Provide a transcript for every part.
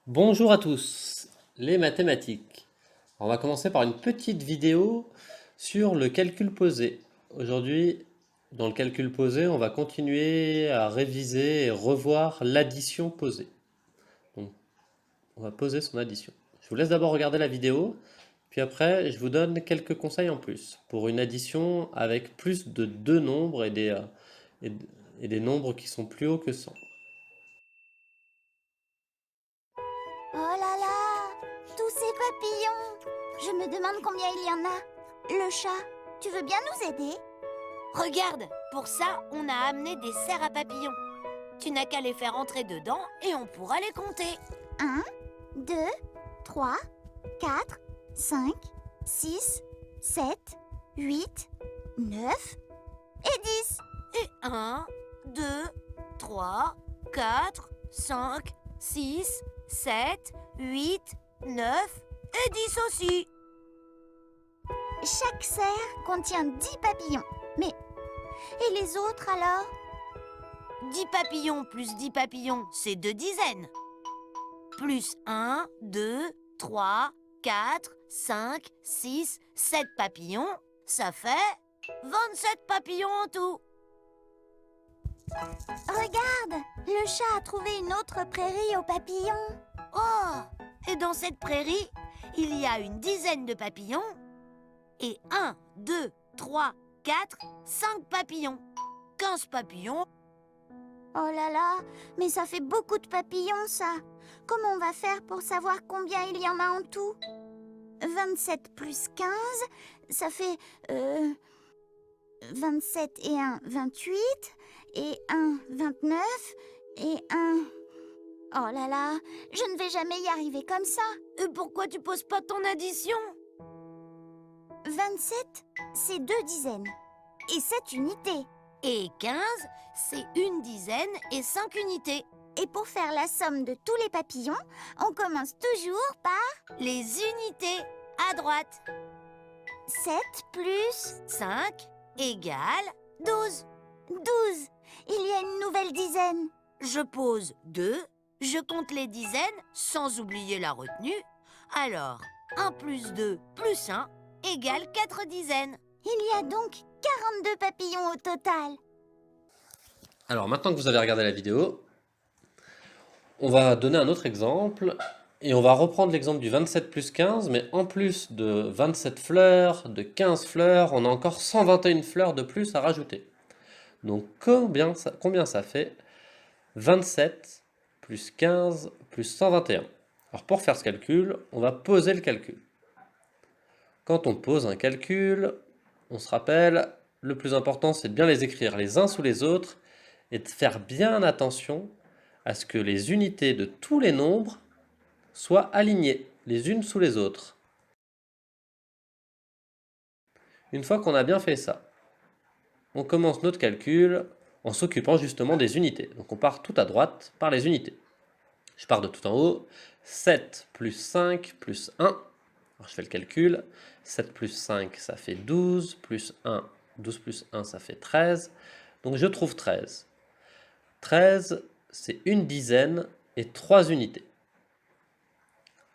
Bonjour à tous, les mathématiques. On va commencer par une petite vidéo sur le calcul posé. Aujourd'hui, dans le calcul posé, on va continuer à réviser et revoir l'addition posée. Donc, on va poser son addition. Je vous laisse d'abord regarder la vidéo, puis après, je vous donne quelques conseils en plus pour une addition avec plus de deux nombres et, et des nombres qui sont plus hauts que 100. Oh là là, tous ces papillons. Je me demande combien il y en a. Le chat, tu veux bien nous aider? Regarde, pour ça, on a amené des serres à papillons. Tu n'as qu'à les faire entrer dedans et on pourra les compter. 1, 2, 3, 4, 5, 6, 7, 8, 9 et 10. Et 1, 2, 3, 4, 5, 6, 7, 8, 9 et 10 aussi. Chaque serre contient 10 papillons. Mais, et les autres alors? 10 papillons plus 10 papillons, c'est 2 dizaines. Plus 1, 2, 3, 4, 5, 6, 7 papillons, ça fait 27 papillons en tout. Regarde, le chat a trouvé une autre prairie aux papillons. Oh! Et dans cette prairie, il y a une dizaine de papillons et 1, 2, 3, 4, 5 papillons. 15 papillons. Oh là là, mais ça fait beaucoup de papillons, ça. Comment on va faire pour savoir combien il y en a en tout? 27 plus 15, ça fait 27 et 1, 28, et 1, 29, et 1... Oh là là, je ne vais jamais y arriver comme ça. Et pourquoi tu poses pas ton addition? 27, c'est 2 dizaines, et 7 unités. Et 15, c'est une dizaine et 5 unités. Et pour faire la somme de tous les papillons, on commence toujours par Les unités, à droite. 7 plus 5 égale 12. 12. Il y a une nouvelle dizaine. Je pose 2, je compte les dizaines sans oublier la retenue. Alors, 1 plus 2 plus 1 égale 4 dizaines. Il y a donc 42 papillons au total. Alors maintenant que vous avez regardé la vidéo, on va donner un autre exemple et on va reprendre l'exemple du 27 plus 15, mais en plus de 27 fleurs, de 15 fleurs, on a encore 121 fleurs de plus à rajouter. Donc combien ça fait 27 plus 15 plus 121. Alors pour faire ce calcul, on va poser le calcul. Quand on pose un calcul, on se rappelle, le plus important c'est de bien les écrire les uns sous les autres et de faire bien attention à ce que les unités de tous les nombres soient alignées les unes sous les autres. Une fois qu'on a bien fait ça, on commence notre calcul en s'occupant justement des unités. Donc on part tout à droite par les unités. Je pars de tout en haut. 7 plus 5 plus 1. Alors je fais le calcul. 7 plus 5, ça fait 12. Plus 1, 12 plus 1, ça fait 13. Donc je trouve 13. 13, c'est une dizaine et 3 unités.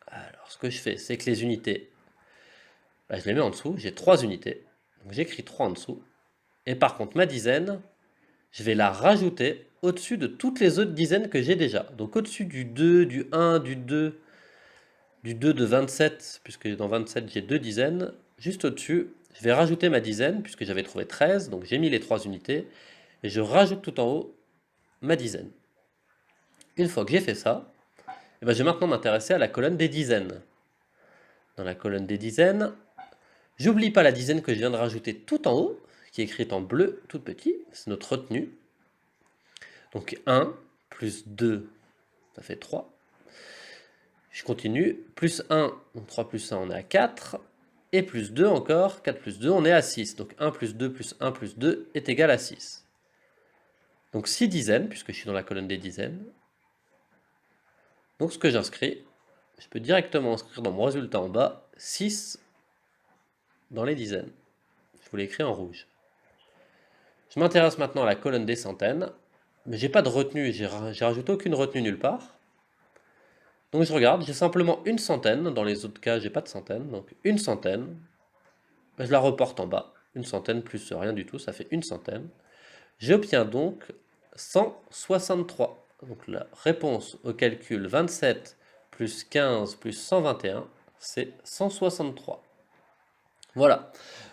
Alors ce que je fais, c'est que les unités, je les mets en dessous. J'ai 3 unités. Donc j'écris 3 en dessous. Et par contre, ma dizaine, je vais la rajouter au-dessus de toutes les autres dizaines que j'ai déjà. Donc au-dessus du 2, du 1, du 2 de 27, puisque dans 27 j'ai 2 dizaines, juste au-dessus, je vais rajouter ma dizaine, puisque j'avais trouvé 13, donc j'ai mis les 3 unités, et je rajoute tout en haut ma dizaine. Une fois que j'ai fait ça, je vais maintenant m'intéresser à la colonne des dizaines. Dans la colonne des dizaines, j'oublie pas la dizaine que je viens de rajouter tout en haut, qui est écrite en bleu tout petit, c'est notre retenue. Donc 1 plus 2, ça fait 3. Je continue, plus 1, donc 3 plus 1, on est à 4, et plus 2 encore, 4 plus 2, on est à 6. Donc 1 plus 2 plus 1 plus 2 est égal à 6. Donc 6 dizaines, puisque je suis dans la colonne des dizaines. Donc ce que j'inscris, je peux directement inscrire dans mon résultat en bas 6 dans les dizaines. Je vous l'ai écrit en rouge. Je m'intéresse maintenant à la colonne des centaines, mais j'ai pas de retenue, j'ai rajouté aucune retenue nulle part. Donc je regarde, j'ai simplement une centaine. Dans les autres cas, j'ai pas de centaine. Donc une centaine. Je la reporte en bas. Une centaine plus rien du tout, ça fait une centaine. J'obtiens donc 163. Donc la réponse au calcul 27 plus 15 plus 121, c'est 163. Voilà.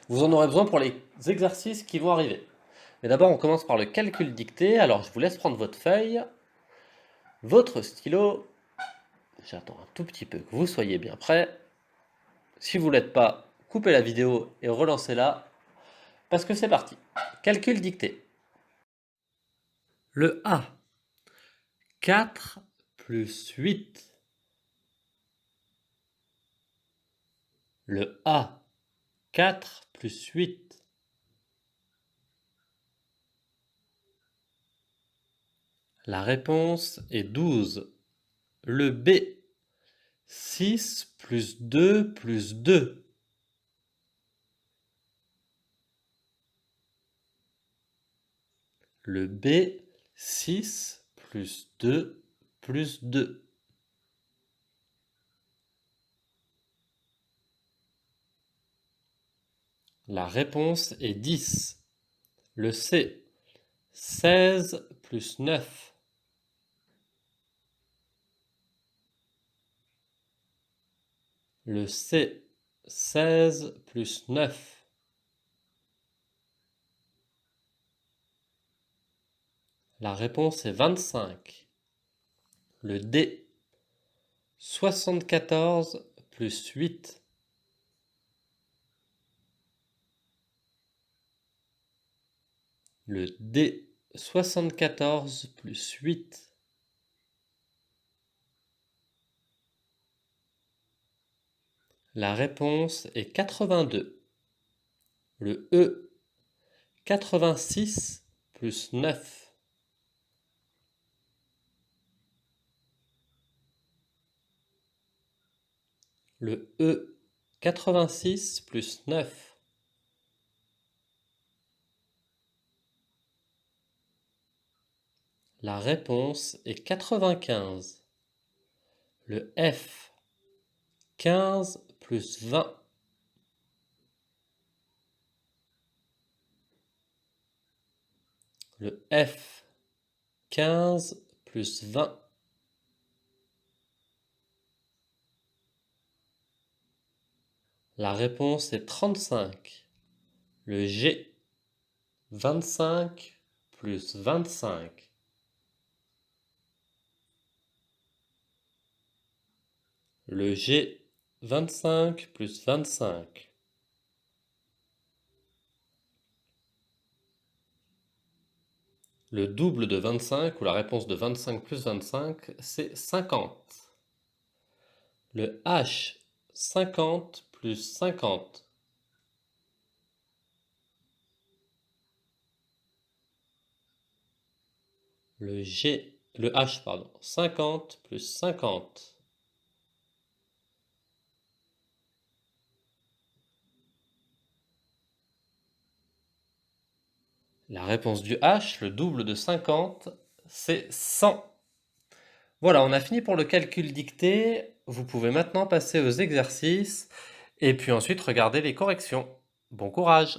Vous en aurez besoin pour les exercices qui vont arriver. Mais d'abord, on commence par le calcul dicté. Alors, je vous laisse prendre votre feuille, votre stylo. J'attends un tout petit peu que vous soyez bien prêts. Si vous ne l'êtes pas, coupez la vidéo et relancez-la, parce que c'est parti. Calcul dicté. Le A. 4 plus 8. Le A. 4 plus 8. La réponse est 12. Le B. 6 plus 2 plus 2. Le B. 6 plus 2 plus 2. La réponse est 10. Le C. 16 plus 9. Le C. 16 plus 9. La réponse est 25. Le D. 74 plus 8. Le D. 74 plus 8. La réponse est 82. Le E. 86 plus 9. Le E. 86 plus 9. La réponse est 95. Le F. 15 plus 20. Le F. 15 plus 20. La réponse est 35. Le G. 25 plus 25. Le G. 25 plus 25. Le double de 25, ou la réponse de 25 plus 25, c'est 50. Le H. 50 plus 50. Le H, 50 plus 50. La réponse du H, le double de 50, c'est 100. Voilà, on a fini pour le calcul dicté. Vous pouvez maintenant passer aux exercices et puis ensuite regarder les corrections. Bon courage!